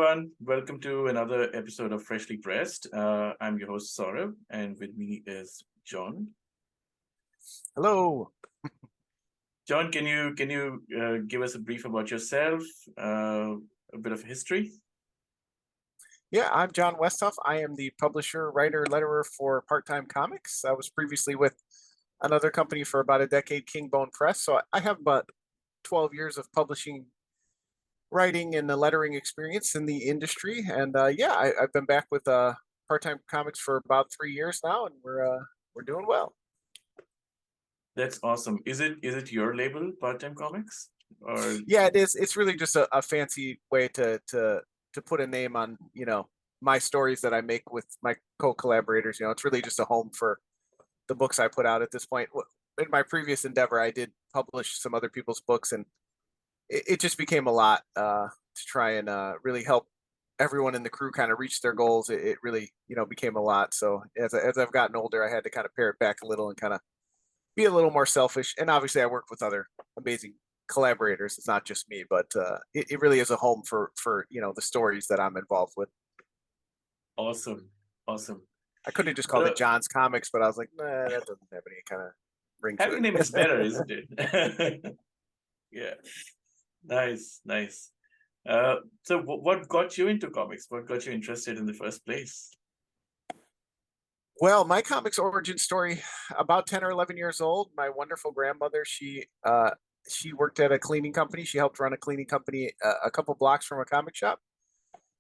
everyone. Welcome to another episode of Freshly Pressed. I'm your host Saurabh, and with me is John. Hello. John, can you give us a brief about yourself, a bit of history? Yeah, I'm John Westhoff. I am the publisher, writer, letterer for Part-Time Comics. I was previously with another company for about a decade, Kingbone Press. So I have about 12 years of publishing, writing, and the lettering experience in the industry. And I've been back with Part-Time Comics for about 3 years now, and we're doing well. That's awesome. Is it your label, Part-Time Comics, or Yeah, it is. It's really just a fancy way to put a name on, my stories that I make with my co-collaborators. It's really just a home for the books I put out at this point. In my previous endeavor, I did publish some other people's books, and it just became a lot to try and really help everyone in the crew kind of reach their goals. It really, became a lot. So as I've gotten older, I had to kind of pare it back a little and kind of be a little more selfish. And obviously, I work with other amazing collaborators. It's not just me, but it really is a home for the stories that I'm involved with. awesome, awesome. I could have just called So it John's Comics, but I was like, nah, that doesn't have any kind of ring to having a name is it. better, isn't it? Yeah, nice, nice. So what got you into comics? What got you interested in the first place? Well, my comics origin story, about 10 or 11 years old, my wonderful grandmother, she worked at a cleaning company. She helped run a cleaning company a couple blocks from a comic shop.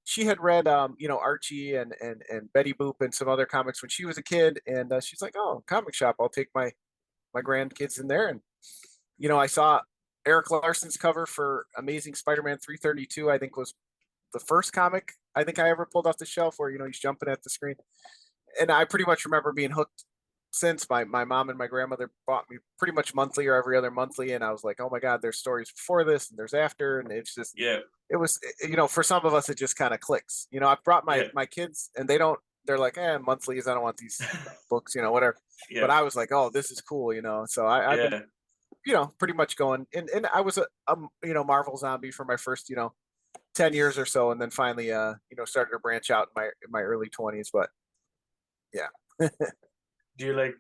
She had read Archie and Betty Boop and some other comics when she was a kid, and she's like, "Oh, comic shop, I'll take my grandkids in there." And I saw Eric Larson's cover for Amazing Spider-Man 332, I think was the first comic I think I ever pulled off the shelf where he's jumping at the screen. And I pretty much remember being hooked since. My mom and my grandmother bought me pretty much monthly or every other monthly, and I was like, oh my god, there's stories before this and there's after, and it's just, Yeah, it was, for some of us it just kind of clicks. I've brought my yeah, my kids, and they're like, monthlies, I don't want these books, whatever. yeah, But I was like, oh, this is cool. So I've been, yeah. pretty much going, and I was a Marvel zombie for my first 10 years or so, and then finally started to branch out in my early 20s. But yeah. Do you like,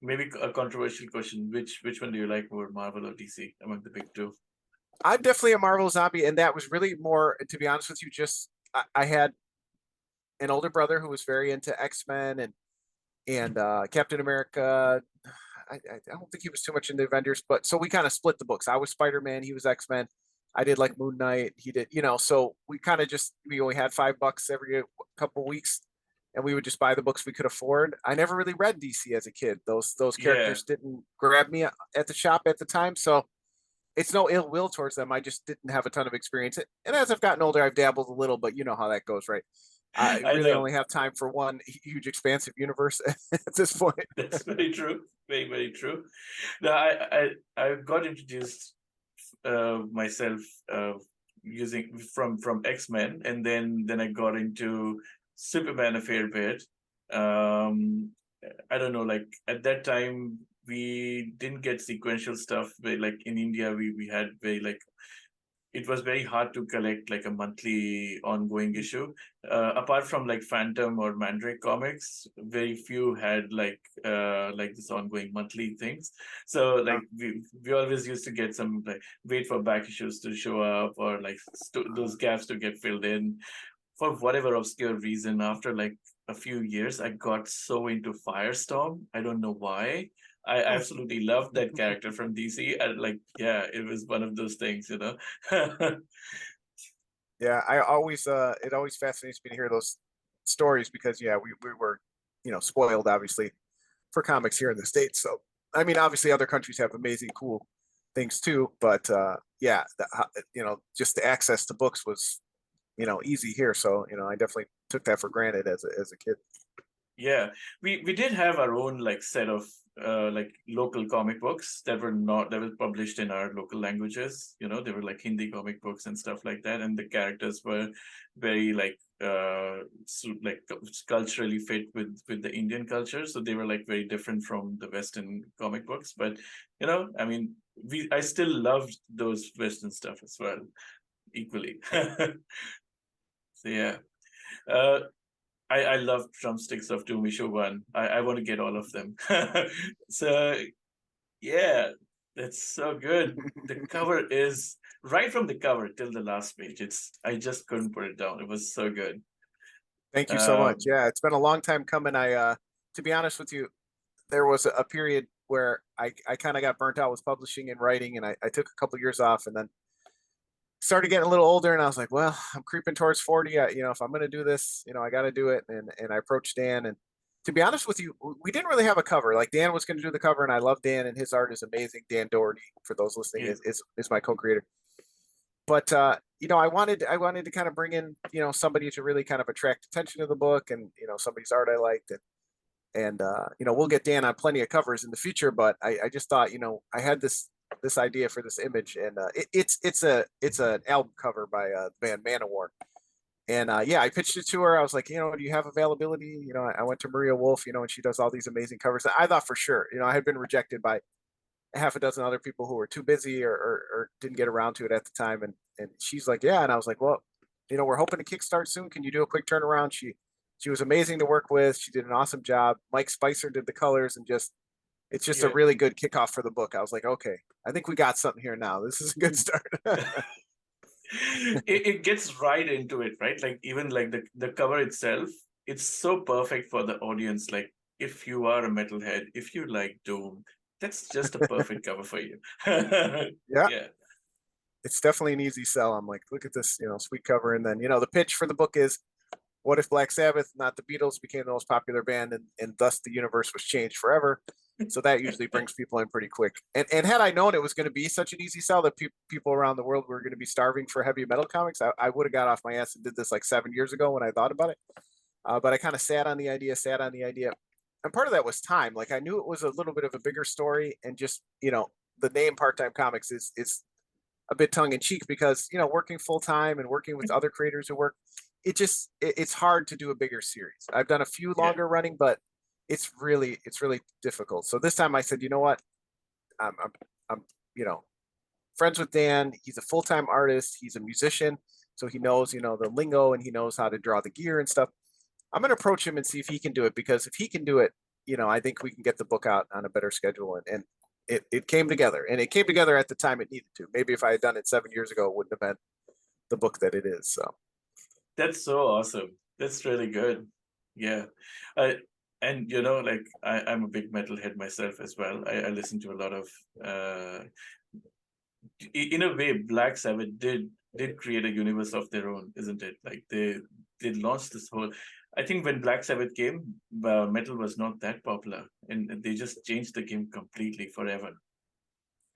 maybe a controversial question? Which one do you like more, Marvel or DC, among the big two? I'm definitely a Marvel zombie, and that was really more, to be honest with you, just I had an older brother who was very into X-Men and Captain America. I don't think he was too much into Avengers, but so we kind of split the books. I was Spider-Man, he was X-Men. I did like Moon Knight. He did, so we kind of just, we only had $5 every couple of weeks, and we would just buy the books we could afford. I never really read DC as a kid. Those Yeah, characters didn't grab me at the shop at the time, so it's no ill will towards them. I just didn't have a ton of experience. And as I've gotten older, I've dabbled a little, but you know how that goes, right? I I really know. only have time for one huge, expansive universe at this point. That's very true. Very, very true. No, I got introduced myself using from X-Men, and then I got into Superman a fair bit. Um, I don't know, like at that time we didn't get sequential stuff. But like in India, we had very like it was very hard to collect like a monthly ongoing issue. Apart from like Phantom or Mandrake comics, very few had like this ongoing monthly things. So like Uh, we always used to get some like wait for back issues to show up, or like those gaps to get filled in for whatever obscure reason. After like a few years, I got so into Firestorm. I don't know why. I absolutely loved that character from DC, and like, yeah, it was one of those things. yeah, I always it always fascinates me to hear those stories because yeah, we were spoiled obviously for comics here in the States. So I mean, obviously other countries have amazing, cool things too, but yeah, just the access to books was easy here. So I definitely took that for granted as a kid. Yeah, we did have our own like set of like local comic books that were published in our local languages. They were like Hindi comic books and stuff like that, and the characters were very like like culturally fit with the Indian culture, so they were like very different from the Western comic books. But I mean, I still loved those Western stuff as well, equally. Yeah. Uh, I love Drumsticks of Doom issue one. I want to get all of them. So yeah, that's so good. The cover is right from the cover till the last page. I just couldn't put it down. It was so good. Thank you so much. Um, Yeah, it's been a long time coming. To be honest with you, there was a period where I kind of got burnt out with publishing and writing, and I took a couple years off, and then started getting a little older, and I was like, well, I'm creeping towards 40. If I'm going to do this, I got to do it. And I approached Dan, and to be honest with you, we didn't really have a cover. Like Dan was going to do the cover, and I love Dan, and his art is amazing. Dan Doherty, for those listening, yeah, is my co-creator. But I wanted to kind of bring in somebody to really kind of attract attention to the book, and somebody's art I liked, and we'll get Dan on plenty of covers in the future. But I just thought I had this idea for this image, and it's an album cover by the band Manowar. And yeah, I pitched it to her. I was like, do you have availability? I went to Maria Wolf, and she does all these amazing covers. I thought for sure, I had been rejected by a half a dozen other people who were too busy or didn't get around to it at the time. And she's like, yeah. And I was like, well, we're hoping to kickstart soon. Can you do a quick turnaround? She was amazing to work with. She did an awesome job. Mike Spicer did the colors, and it's just a yeah. really good kickoff for the book. I was like, okay, I think we got something here now. This is a good start. It gets right into it, right? Like even like the cover itself, it's so perfect for the audience. Like if you are a metalhead, if you like Doom, that's just a perfect cover for you. Yeah, Yeah, it's definitely an easy sell. I'm like, look at this, sweet cover. And then, the pitch for the book is, what if Black Sabbath, not the Beatles, became the most popular band, and thus the universe was changed forever? So that usually brings people in pretty quick. And had I known it was going to be such an easy sell that people around the world were going to be starving for heavy metal comics, I would have got off my ass and did this like 7 years ago when I thought about it. But I kind of sat on the idea. And part of that was time. Like I knew it was a little bit of a bigger story, and just, the name Part Time Comics is a bit tongue in cheek because, working full time and working with other creators who work, it's hard to do a bigger series. I've done a few yeah, longer running, but it's really difficult. So this time I said, you know what, I'm friends with Dan. He's a full-time artist. He's a musician, so he knows the lingo, and he knows how to draw the gear and stuff. I'm gonna approach him and see if he can do it, because if he can do it, I think we can get the book out on a better schedule. And it came together, and it came together at the time it needed to. Maybe if I had done it 7 years ago, it wouldn't have been the book that it is. So that's so awesome. That's really good. Yeah, uh, and like I'm a big metalhead myself as well. I listen to a lot of in a way, Black Sabbath did create a universe of their own, isn't it? Like they launched this whole. I think when Black Sabbath came, metal was not that popular, and they just changed the game completely forever.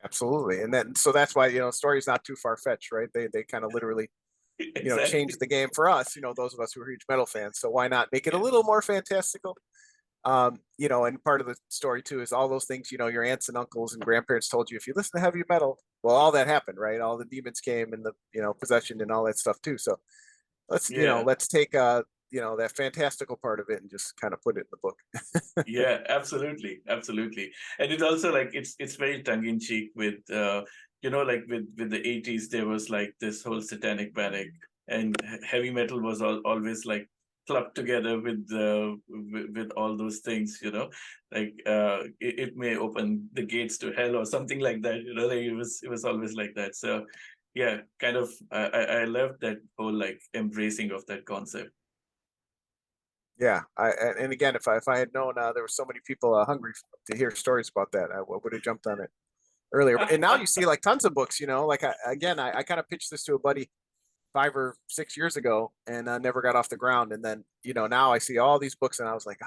absolutely. And then so that's why story's not too far fetched, right? They kind of literally Exactly. changed the game for us, those of us who are huge metal fans. So why not make it a little more fantastical? And part of the story too is all those things, your aunts and uncles and grandparents told you, if you listen to heavy metal, well, all that happened, right? All the demons came, and the, possession and all that stuff too. So Yeah. let's take, that fantastical part of it and just kind of put it in the book. Yeah, absolutely, absolutely. And it also like it's very tongue in cheek with like with the 80s there was like this whole satanic panic, and heavy metal was always like clubbed together with all those things, like it may open the gates to hell or something like that, like it was always like that. So yeah, kind of I love that whole like embracing of that concept. Yeah. And again, if I had known there were so many people hungry to hear stories about that, I would have jumped on it earlier. And now you see like tons of books, like I kind of pitched this to a buddy 5 or 6 years ago, and never got off the ground. And then, now I see all these books, and I was like,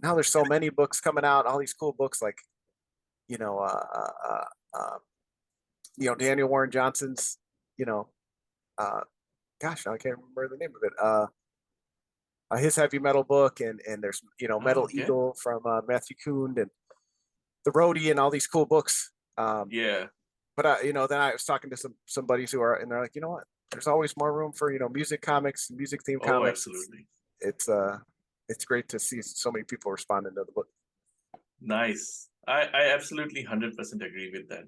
now there's so many books coming out, all these cool books, like, you know, uh, uh, uh, Daniel Warren Johnson's, you know, uh, gosh, I can't remember the name of it. His heavy metal book, and there's, Oh, Metal okay. Eagle from Matthew Kuhn, and The Roadie, and all these cool books. Yeah. But then I was talking to some buddies who are, and they're like, you know what? There's always more room for music comics, music themed Oh, comics. absolutely. It's uh it's great to see so many people responding to the book. Nice. I absolutely 100% agree with that.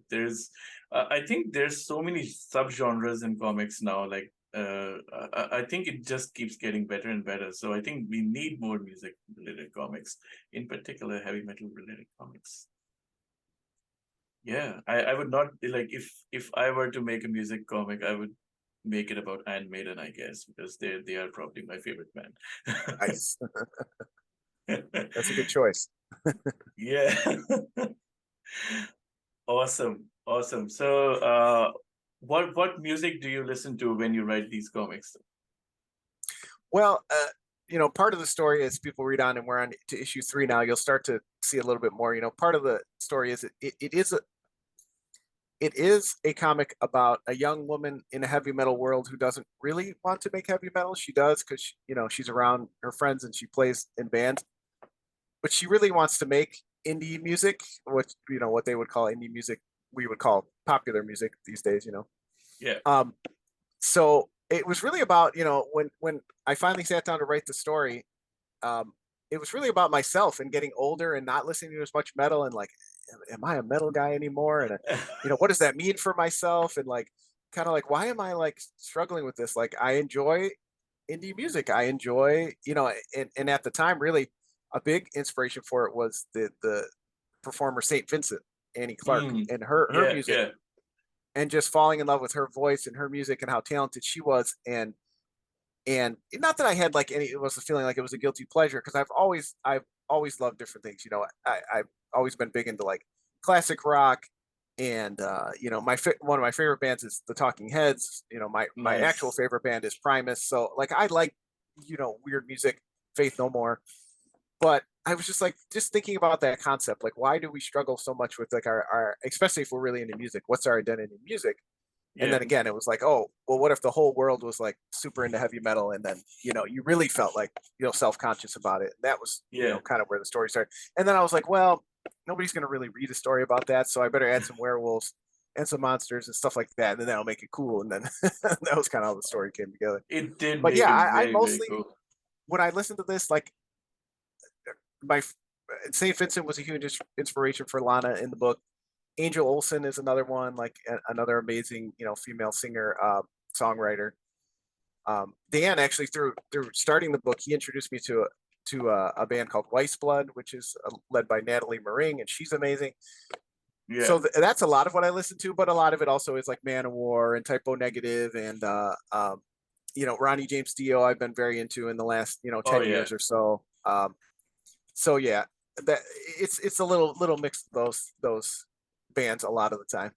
I think there's so many subgenres in comics now. Like I think it just keeps getting better and better. So I think we need more music related comics, in particular heavy metal related comics. Yeah, I would not like if I were to make a music comic, I would make it about Iron Maiden, I guess, because they are probably my favorite band. Nice. That's a good choice. Yeah. Awesome. Awesome. So what music do you listen to when you write these comics? Well, part of the story as people read on, and we're on to issue 3 now, you'll start to see a little bit more. Part of the story is it is a comic about a young woman in a heavy metal world who doesn't really want to make heavy metal. She does because she's around her friends and she plays in bands, but she really wants to make indie music, what they would call indie music, we would call popular music these days. Yeah. So it was really about when I finally sat down to write the story. It was really about myself and getting older and not listening to as much metal and like, am I a metal guy anymore? And what does that mean for myself? And like, kind of like, why am I like struggling with this? Like, I enjoy indie music. I enjoy, and at the time, really, a big inspiration for it was the performer Saint Vincent, Annie Clark, and her Yeah, music, yeah. and just falling in love with her voice and her music and how talented she was. And not that I had like it was a feeling like it was a guilty pleasure because I've always loved different things. I've always been big into like classic rock, and one of my favorite bands is the Talking Heads. My actual Nice. favorite band is Primus. So like I like weird music, Faith No More. But I was just thinking about that concept. Like, why do we struggle so much with like our especially if we're really into music? What's our identity in music? And Yeah. then again, it was like, oh, well, what if the whole world was like super into heavy metal? And then, you really felt like, self-conscious about it. That was, Yeah. kind of where the story started. And then I was like, well, nobody's going to really read a story about that. So I better add some werewolves and some monsters and stuff like that. And then that'll make it cool. And then that was kind of how the story came together. It did But make yeah, it I very, very mostly, cool. when I listened to this, like my St. Vincent was a huge inspiration for Lana in the book. Angel Olsen is another one, like another amazing, female singer, songwriter. Dan actually through starting the book, he introduced me to a band called Blood, which is led by Natalie Maring, and she's amazing. Yeah. So that's a lot of what I listen to, but a lot of it also is like Manowar and Typo Negative and Ronnie James Dio. I've been very into in the last Oh 10 yeah. years or so. So yeah, that it's a little mix of those bands a lot of the time.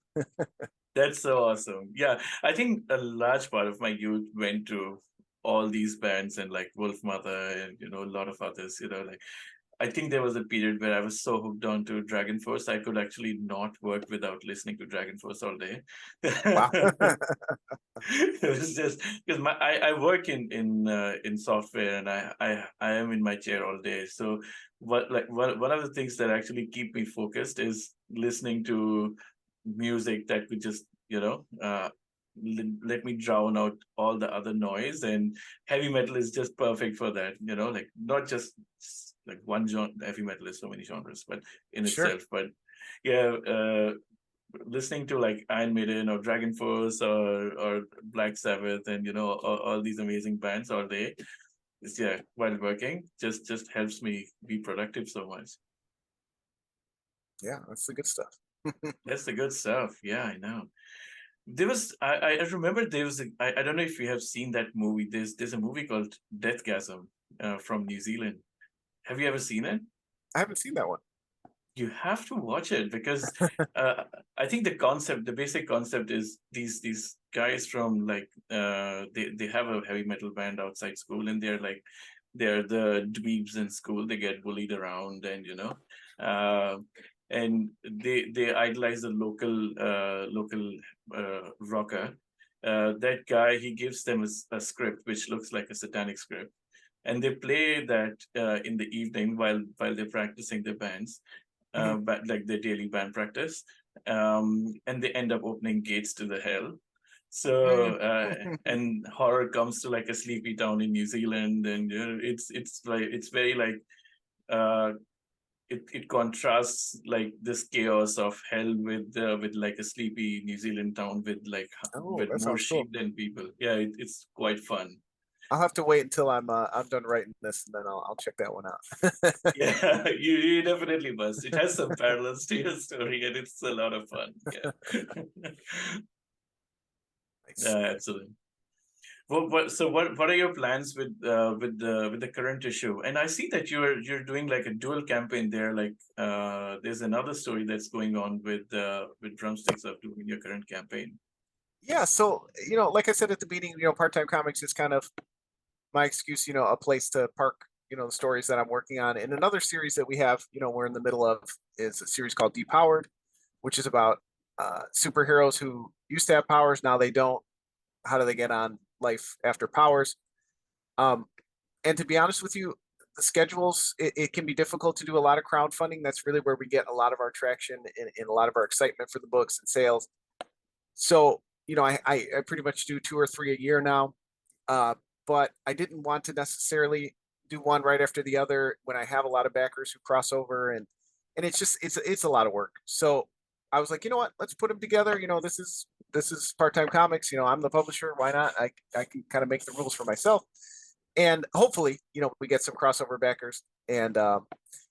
That's so awesome. Yeah. I think a large part of my youth went to all these bands and like Wolf Mother and a lot of others, like I think there was a period where I was so hooked on to Dragon Force, I could actually not work without listening to Dragon Force all day. Wow. It was just because I work in software and I am in my chair all day. So one of the things that actually keep me focused is listening to music that could just let me drown out all the other noise, and heavy metal is just perfect for that. Like not just like one genre. Heavy metal is so many genres, but in Sure. itself. But yeah, listening to like Iron Maiden or Dragon Force or Black Sabbath and all these amazing bands all day is while working just helps me be productive so much. Yeah, that's the good stuff. That's the good stuff. Yeah, I know. There was I remember there was I don't know if you have seen that movie. There's a movie called Deathgasm from New Zealand. Have you ever seen it? I haven't seen that one. You have to watch it because uh, I think the basic concept is these guys from like they have a heavy metal band outside school, and they're the dweebs in school. They get bullied around, and uh, and they idolize the local rocker. That guy, he gives them a script which looks like a satanic script, and they play that in the evening while they're practicing their bands, Mhm. but like their daily band practice, and they end up opening gates to the hell. So Mm. and horror comes to like a sleepy town in New Zealand, and it's like it's very like uh, it contrasts like this chaos of hell with like a sleepy New Zealand town with like Oh, with that more sounds cool. sheep than people. Yeah, it's quite fun. I'll have to wait until I'm done writing this, and then I'll check that one out. Yeah, you definitely must. It has some parallels to your story, and it's a lot of fun. Yeah, Nice. absolutely. What are your plans with the current issue? And I see that you're doing like a dual campaign there. Like there's another story that's going on with drumsticks of doing your current campaign. Yeah, so like I said at the beginning, part-time comics is kind of my excuse, a place to park, the stories that I'm working on. And another series that we have, we're in the middle of is a series called Depowered, which is about superheroes who used to have powers, now they don't. How do they get on life after powers? Um, and to be honest with you, the schedules, it can be difficult to do a lot of crowdfunding. That's really where we get a lot of our traction and a lot of our excitement for the books and sales. So, I pretty much do 2 or 3 a year now. Uh, but I didn't want to necessarily do one right after the other when I have a lot of backers who cross over, and it's a lot of work. So I was like, you know what, let's put them together. This is part-time comics. I'm the publisher. Why not? I can kind of make the rules for myself, and hopefully, we get some crossover backers. And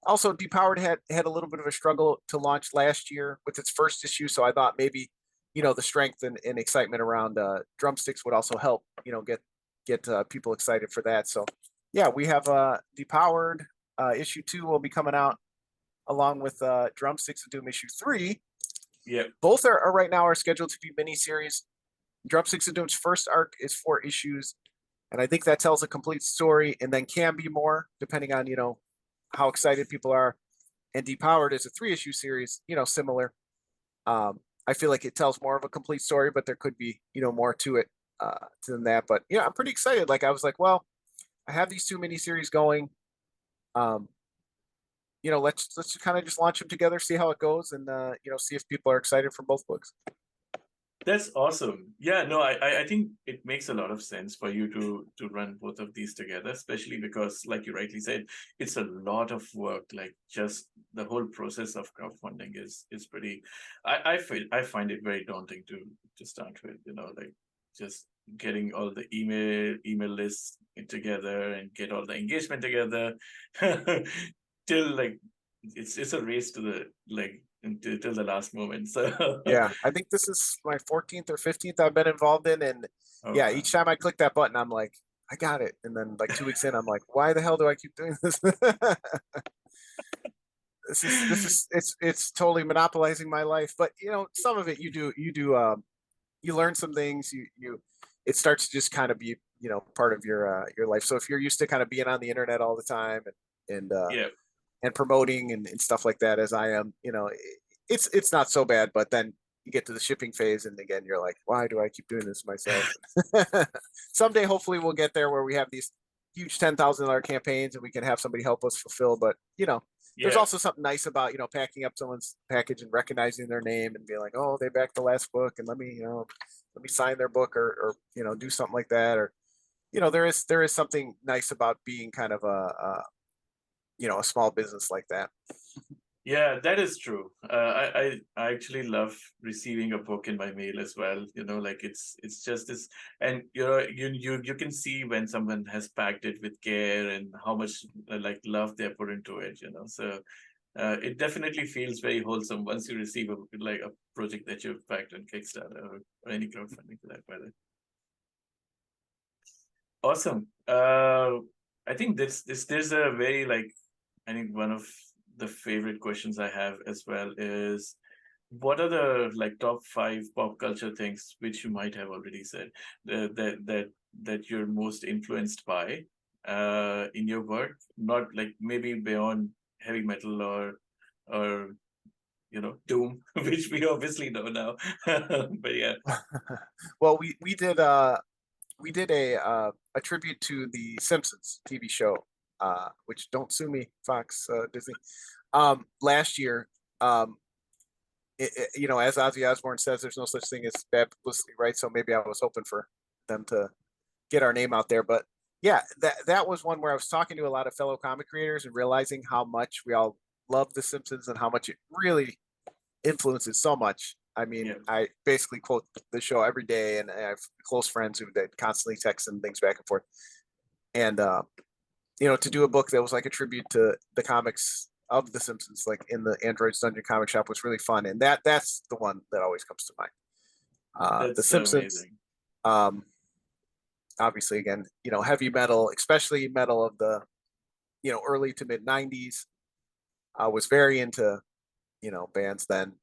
also, Depowered had a little bit of a struggle to launch last year with its first issue. So I thought maybe the strength and excitement around drumsticks would also help get people excited for that. So yeah, we have Depowered issue 2 will be coming out along with Drumsticks of Doom issue 3. Yeah. Both are right now are scheduled to be miniseries. Drumsticks of Doom's first arc is 4 issues, and I think that tells a complete story, and then can be more depending on how excited people are. And Depowered is a 3 issue series, similar. I feel like it tells more of a complete story, but there could be more to it than that. But yeah, I'm pretty excited. Like I was like, well, I have these 2 miniseries going. Um, let's kind of just launch them together, see how it goes, and see if people are excited for both books. That's awesome. Yeah, no, I think it makes a lot of sense for you to run both of these together, especially because, like you rightly said, it's a lot of work. Like just the whole process of crowdfunding is pretty. I find it very daunting to start with. Like just getting all the email lists together and get all the engagement together, till like it's a race to the like until the last moment. So Yeah, I think this is my 14th or 15th I've been involved in, and oh, yeah, wow. each time I click that button, I'm like, I got it, and then like 2 weeks in, I'm like, why the hell do I keep doing this? It's totally monopolizing my life. But some of it you learn some things. It starts to just kind of be part of your life. So if you're used to kind of being on the internet all the time and Yeah, and promoting and stuff like that, as I am, it's not so bad. But then you get to the shipping phase, and again, you're like, why do I keep doing this myself? Someday, hopefully, we'll get there where we have these huge $10,000 campaigns and we can have somebody help us fulfill. But there's yeah, also something nice about packing up someone's package and recognizing their name and being like, oh, they backed the last book, and let me sign their book, or do something like that. Or there is something nice about being kind of a small business like that. yeah. That is true. I actually love receiving a book in my mail as well. Like it's just this, and you can see when someone has packed it with care and how much like love they put into it. So it definitely feels very wholesome once you receive a project that you've packed on Kickstarter or any crowdfunding for that matter. Awesome. I think there's a very like I think one of the favorite questions I have as well is what are the like top 5 pop culture things which you might have already said that you're most influenced by in your work, not like maybe beyond heavy metal or doom, which we obviously know now. But yeah. Well, we did a tribute to the Simpsons TV show, which don't sue me, Fox, Disney, last year. Um, as Ozzy Osbourne says, there's no such thing as bad publicity, right? So maybe I was hoping for them to get our name out there. But yeah, that was one where I was talking to a lot of fellow comic creators and realizing how much we all love The Simpsons and how much it really influences so much. I mean, Yeah. I basically quote the show every day, and I have close friends who that constantly text and things back and forth. And to do a book that was like a tribute to the comics of The Simpsons, like in the Android's Dungeon comic shop, was really fun. And that's the one that always comes to mind. The That's so Simpsons, amazing. um, obviously, again, heavy metal, especially metal of the early to mid '90s. I was very into bands then.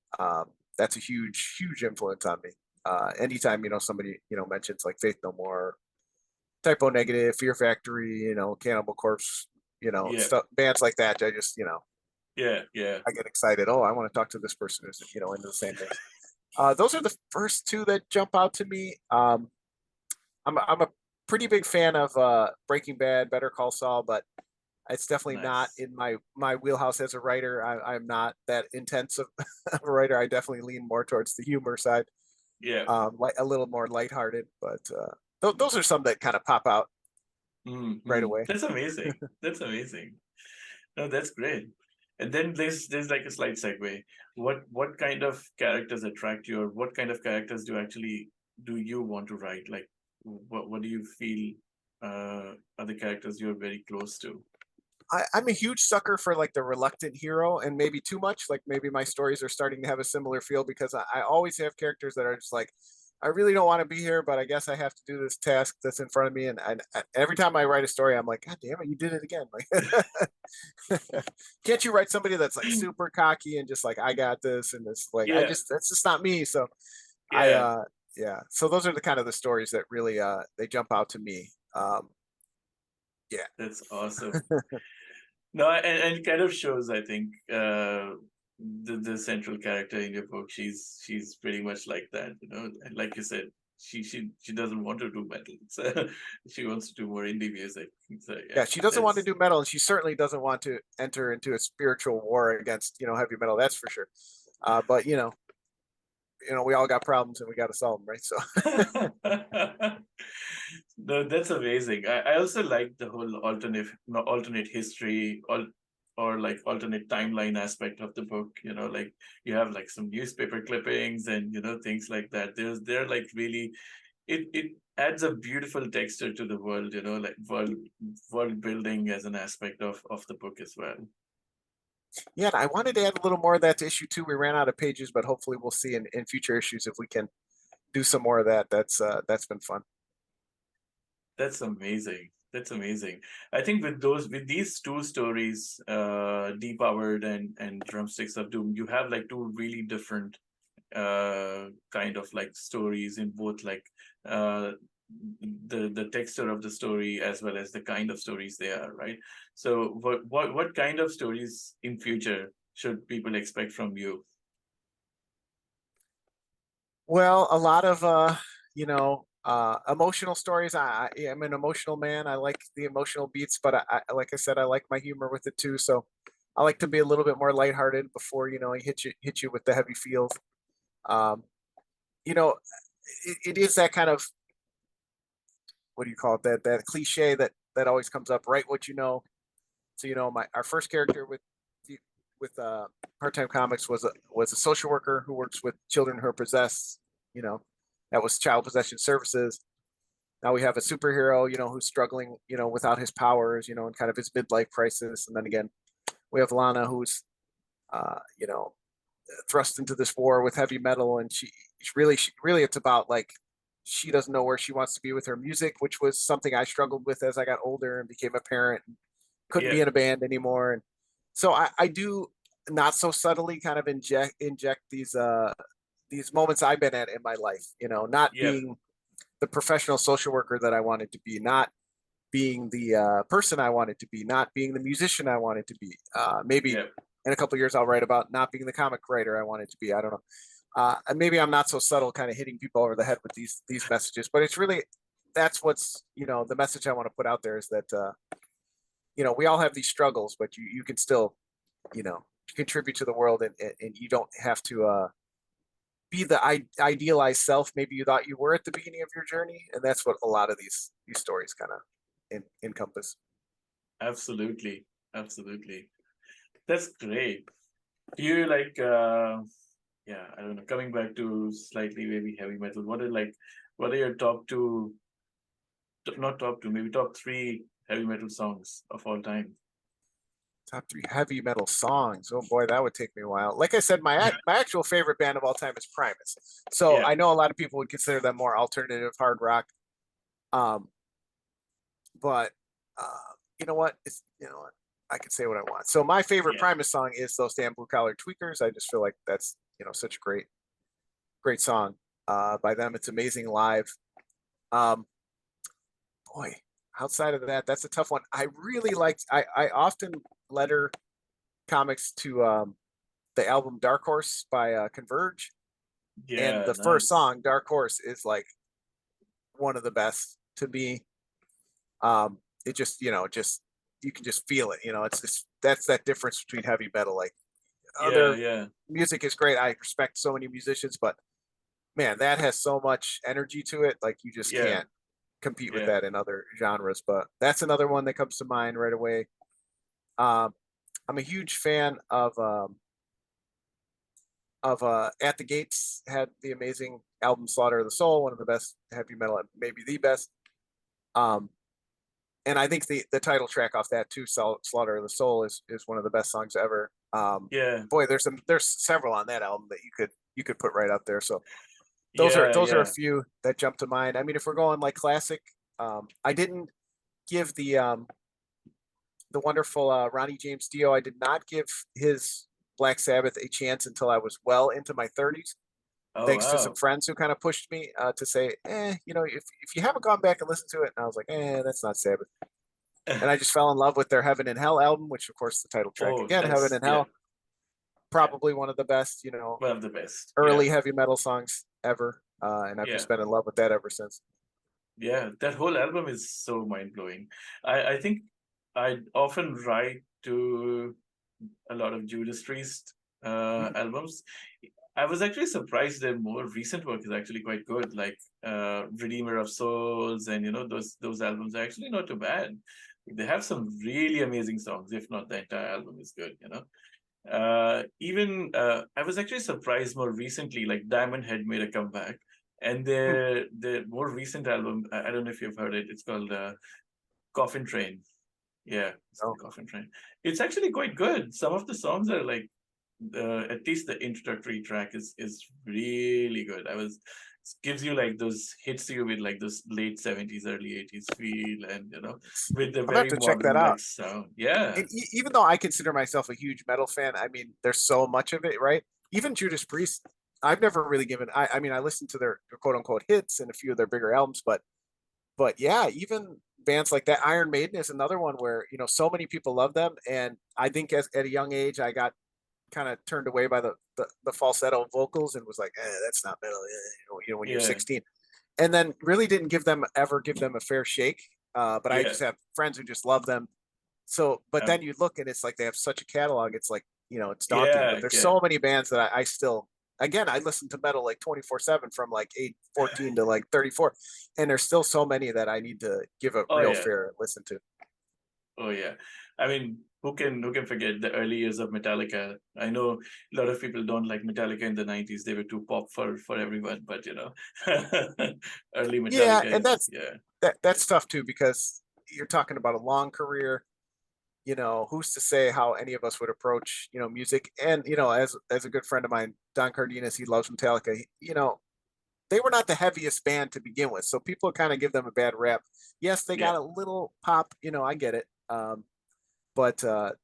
That's a huge influence on me. Anytime somebody mentions like Faith No More, Typo Negative, Fear Factory, Cannibal Corpse, Yeah. stuff, bands like that, I just Yeah. Yeah. I get excited. Oh, I want to talk to this person who's into the same things. Those are the first two that jump out to me. I'm a pretty big fan of Breaking Bad, Better Call Saul, but it's definitely not Nice. in my wheelhouse as a writer. I'm not that intense of a writer. I definitely lean more towards the humor side, Yeah. like a little more lighthearted. But those are some that kind of pop out right Mm-hmm. away. That's amazing. That's amazing. No, that's great. And then there's like a slight segue. What kind of characters attract you, or what kind of characters do you want to write? Like, what do you feel are the characters you're very close to? I'm a huge sucker for like the reluctant hero, and maybe too much. Like maybe my stories are starting to have a similar feel because I always have characters that are just like, I really don't want to be here, but I guess I have to do this task that's in front of me. And every time I write a story, I'm like, God damn it, you did it again! Like, can't you write somebody that's like super cocky and just like, I got this, and it's like, Yeah, that's just not me. So I yeah, yeah. So those are the kind of the stories that really they jump out to me. Yeah. that's awesome. No, and it kind of shows, I think, the central character in your book. She's pretty much like that, And like you said, she doesn't want to do metal. So she wants to do more indie music. So yeah, Yeah, she doesn't want to that's do metal, and she certainly doesn't want to enter into a spiritual war against heavy metal. That's for sure. But we all got problems, and we got to solve them, right? So no, that's amazing. I also like the whole alternate, no, alternate history, or like alternate timeline aspect of the book. Like you have like some newspaper clippings and things like that. They're like really, it adds a beautiful texture to the world. Like world building as an aspect of the book as well. yeah, and I wanted to add a little more of that to issue 2. We ran out of pages, but hopefully we'll see in future issues if we can do some more of that. That's been fun. That's amazing. That's amazing. I think with these two stories, Depowered and Drumsticks of Doom, you have like two really different kind of like stories in both like uh the texture of the story as well as the kind of stories they are, right? So what kind of stories in future should people expect from you? Well, a lot of emotional stories. I'm an emotional man. I like the emotional beats, but like I said, I like my humor with it too. So I like to be a little bit more lighthearted before I hit you with the heavy feels. Um, you know, it is that kind of, what do you call it? That cliche that always comes up. Write what you know. So our first character with part-time comics was a social worker who works with children who are possessed. You know, that was child possession services. Now we have a superhero, who's struggling, without his powers, and kind of his midlife crisis. And then again, we have Lana, who's, you know, thrust into this war with heavy metal, and really, it's about like she doesn't know where she wants to be with her music, which was something I struggled with as I got older and became a parent. And couldn't Yeah, be in a band anymore, and so I do not so subtly kind of inject these moments I've been at in my life. Not yeah, being the professional social worker that I wanted to be, not being the person I wanted to be, not being the musician I wanted to be. Maybe yeah. in a couple of years I'll write about not being the comic writer I wanted to be. I don't know. And maybe I'm not so subtle, kind of hitting people over the head with these messages, but it's really that's what's the message I want to put out there is that we all have these struggles, but you can still you know contribute to the world, and you don't have to be the idealized self maybe you thought you were at the beginning of your journey, and that's what a lot of these stories kind of encompass. Absolutely, absolutely. That's great. Do you like yeah, I don't know, coming back to slightly maybe heavy metal, what are your top two, not top two, maybe top three heavy metal songs of all time? Top three heavy metal songs. Oh boy, that would take me a while. Like I said, my actual favorite band of all time is Primus. So Yeah, I know a lot of people would consider them more alternative hard rock. Um, but you know what? I can say what I want. So my favorite yeah, Primus song is those damn blue collar tweakers. I just feel like that's such a great song by them. It's amazing live. Um, boy, outside of that, that's a tough one. I really liked. I often letter comics to the album Dark Horse by Converge, and yeah, the first nice. song Dark Horse is like one of the best to me. It just you can just feel it. It's just that's that difference between heavy metal. Like Yeah, other yeah, music is great. I respect so many musicians, but man, that has so much energy to it. Like you just yeah, can't compete with yeah, that in other genres. But that's another one that comes to mind right away. Um, I'm a huge fan of At the Gates. Had the amazing album Slaughter of the Soul, one of the best heavy metal, maybe the best. Um, and I think the title track off that too, Slaughter of the Soul, is one of the best songs ever. yeah, Boy, there's several on that album that you could put right up there. So those are yeah, those are a yeah. few that jump to mind. I mean, if we're going like classic, I didn't give the wonderful Ronnie James Dio. I did not give his Black Sabbath a chance until I was well into my 30s, Oh thanks to some wow. friends who kind of pushed me to say, if you haven't gone back and listened to it, and I was like, that's not Sabbath. And I just fell in love with their Heaven and Hell album, which of course the title track Oh, again, Heaven that's and yeah, Hell, yeah. probably one of the best, One of the best. Yeah, early heavy metal songs ever. And I've yeah, just been in love with that ever since. yeah. That whole album is so mind blowing. I think I often write to a lot of Judas Priest Mhm. albums. I was actually surprised their more recent work is actually quite good, like Redeemer of Souls, and those albums are actually not too bad. They have some really amazing songs, if not the entire album is good. Even I was actually surprised more recently, like Diamond Head made a comeback, and their more recent album, I don't know if you've heard it. It's called Coffin Train. Yeah, it's Oh, called Coffin Train. It's actually quite good. Some of the songs are like, at least the introductory track is really good. Gives you like those, hits you with like those late 70s, early 80s feel, and with the I'm gonna have very to check that modern out. like sound. Yeah, And even though I consider myself a huge metal fan, I mean, there's so much of it, right? Even Judas Priest, I've never really given. I mean, I listened to their quote unquote hits and a few of their bigger albums, but yeah, even bands like that. Iron Maiden is another one where so many people love them, and I think at a young age I got kind of turned away by the falsetto vocals and was like, that's not metal, when you're yeah, 16, and then really didn't ever give them a fair shake. But I yeah. just have friends who just love them. So, but Um, then you look and it's like they have such a catalog. It's like, it's daunting, but yeah, there's yeah. so many bands that I still, again, I listen to metal like 24/7 from like 14 to like 34. And there's still so many that I need to give a Oh real yeah, fair listen to. oh yeah. I mean, who can forget the early years of Metallica? I know a lot of people don't like Metallica in the 90s. They were too pop for everyone, but early Yeah. Metallica And is, yeah, that's tough too, because you're talking about a long career. Who's to say how any of us would approach, music? And, as a good friend of mine, Don Cardenas, he loves Metallica. They were not the heaviest band to begin with, so people kind of give them a bad rap. Yes, they yeah, got a little pop, I get it. But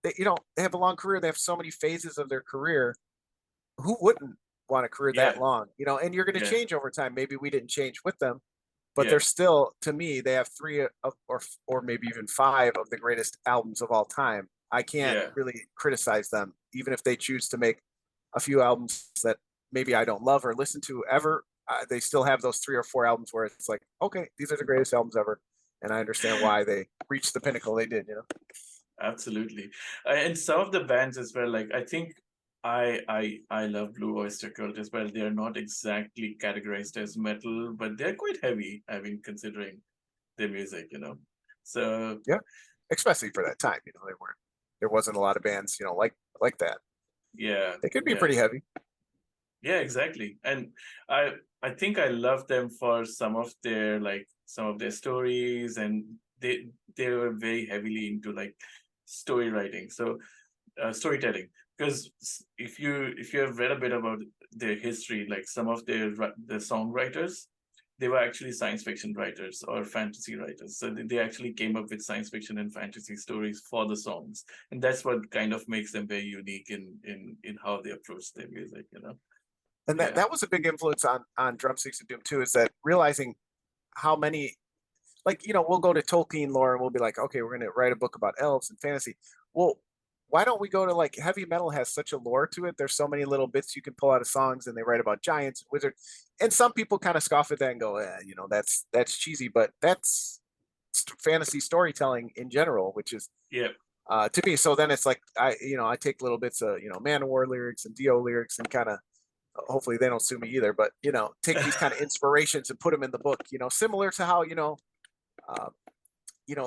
they have a long career. They have so many phases of their career. Who wouldn't want a career that yeah, long? And you're going to yeah, change over time. Maybe we didn't change with them, but yeah, they're still, to me, they have three or maybe even five of the greatest albums of all time. I can't yeah. really criticize them, even if they choose to make a few albums that maybe I don't love or listen to ever. They still have those three or four albums where it's like, okay, these are the greatest albums ever, and I understand why they reached the pinnacle they did. Absolutely. And some of the bands as well, like I think I love Blue Oyster Cult as well. They are not exactly categorized as metal, but they're quite heavy, I mean, considering their music. So Yeah, especially for that time, they weren't. there wasn't a lot of bands, you know, like that. Yeah, They could be yeah. pretty heavy. Yeah, exactly. And I think I love them for some of their stories, and they were very heavily into like story writing. So storytelling, because if you have read a bit about their history, like some of the songwriters, they were actually science fiction writers or fantasy writers. So they actually came up with science fiction and fantasy stories for the songs, and that's what kind of makes them very unique in how they approach their music. And that Yeah, that was a big influence on Drumsticks of Doom too, is that realizing how many, like, you know, we'll go to Tolkien lore and we'll be like, okay, we're going to write a book about elves and fantasy. Well, why don't we go to, like, heavy metal has such a lore to it. There's so many little bits you can pull out of songs, and they write about giants, wizards, and some people kind of scoff at that and go, you know, that's cheesy, but that's fantasy storytelling in general, which is yeah, to me. So then it's like I take little bits of, you know, Manowar lyrics and Dio lyrics and kind of, hopefully they don't sue me either, but, you know, take these kind of inspirations and put them in the book, you know, similar to how, uh,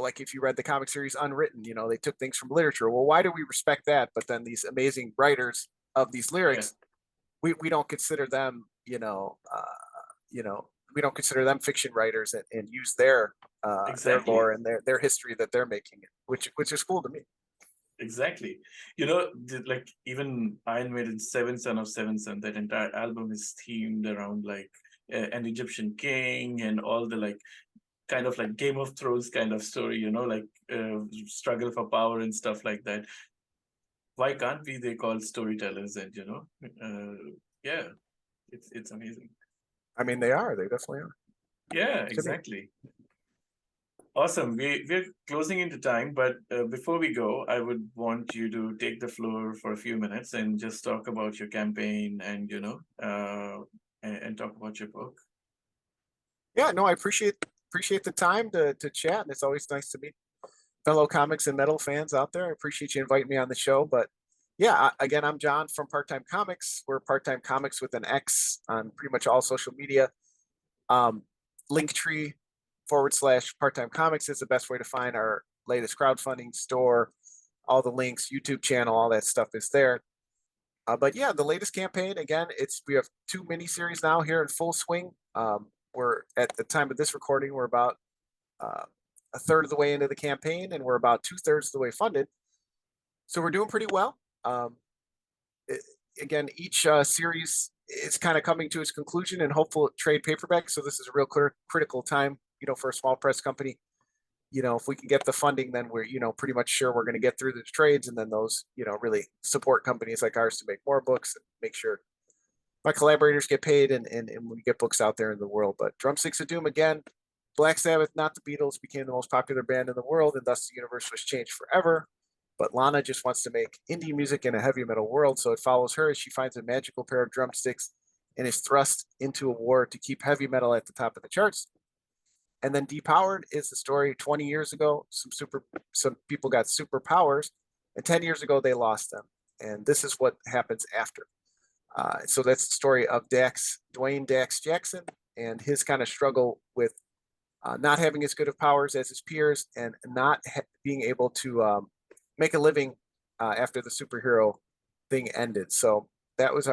like if you read the comic series Unwritten, you know, they took things from literature. Well, why do we respect that? But then these amazing writers of these yeah, lyrics, we don't consider them, we don't consider them fiction writers, and use their exactly. lore and their history that they're making it, which is cool to me. Exactly. Like even Iron Maiden Seven Son of Seven Son, that entire album is themed around like an Egyptian king and all the like kind of like Game of Thrones kind of story, like struggle for power and stuff like that. Why can't we they call storytellers? And yeah, it's amazing. I mean, they definitely are Yeah, to me. exactly. Awesome. We're closing into time, but before we go, I would want you to take the floor for a few minutes and just talk about your campaign and and talk about your book. Yeah, no, I appreciate the time to chat, and it's always nice to meet fellow comics and metal fans out there. I appreciate you inviting me on the show. But yeah, again, I'm John from Part Time Comics. We're Part Time Comics with an X on pretty much all social media. Um, Linktree / Part Time Comics is the best way to find our latest crowdfunding store. All the links, YouTube channel, all that stuff is there. But yeah, the latest campaign, again, we have 2 miniseries now here in full swing. We're at the time of this recording, we're about uh, a third of the way into the campaign, and we're about 2/3 of the way funded. So we're doing pretty well. It, Again, each series is kind of coming to its conclusion and hopeful trade paperback. So this is a real critical time, for a small press company. If we can get the funding, then we're, pretty much sure we're going to get through the trades, and then those, really support companies like ours to make more books and make sure my collaborators get paid, and we get books out there in the world. But Drumsticks of Doom, again, Black Sabbath, not the Beatles, became the most popular band in the world, and thus the universe was changed forever. But Lana just wants to make indie music in a heavy metal world, so it follows her as she finds a magical pair of drumsticks and is thrust into a war to keep heavy metal at the top of the charts. And then Depowered is the story 20 years ago. Some people got superpowers, and 10 years ago they lost them. And this is what happens after. So that's the story of Dwayne Dax Jackson, and his kind of struggle with not having as good of powers as his peers, and not being able to make a living after the superhero thing ended. So that was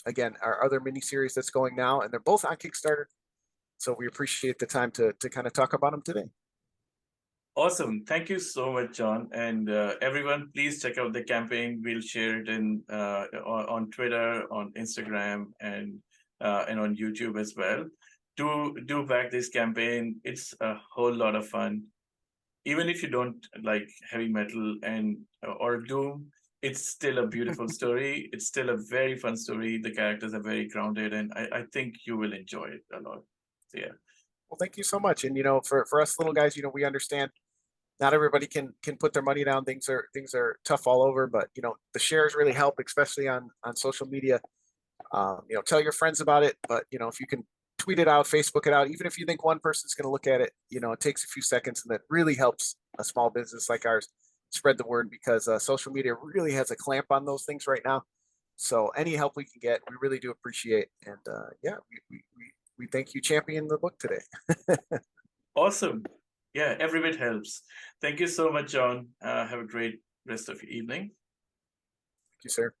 again, our other miniseries that's going now, and they're both on Kickstarter. So we appreciate the time to kind of talk about them today. Awesome. Thank you so much, John. And everyone, please check out the campaign. We'll share it on Twitter, on Instagram, and on YouTube as well. Do back this campaign. It's a whole lot of fun. Even if you don't like heavy metal and or doom, it's still a beautiful story. It's still a very fun story. The characters are very grounded, and I think you will enjoy it a lot. So yeah. Well, thank you so much. And for us little guys, we understand not everybody can put their money down. Things are tough all over, but the shares really help, especially on social media. Tell your friends about it, but if you can tweet it out, Facebook it out, even if you think one person's going to look at it, it takes a few seconds, and that really helps a small business like ours spread the word, because social media really has a clamp on those things right now. So any help we can get, we really do appreciate. And yeah, we thank you championing the book today. Awesome. Yeah, every bit helps. Thank you so much, John. Have a great rest of your evening. Thank you, sir.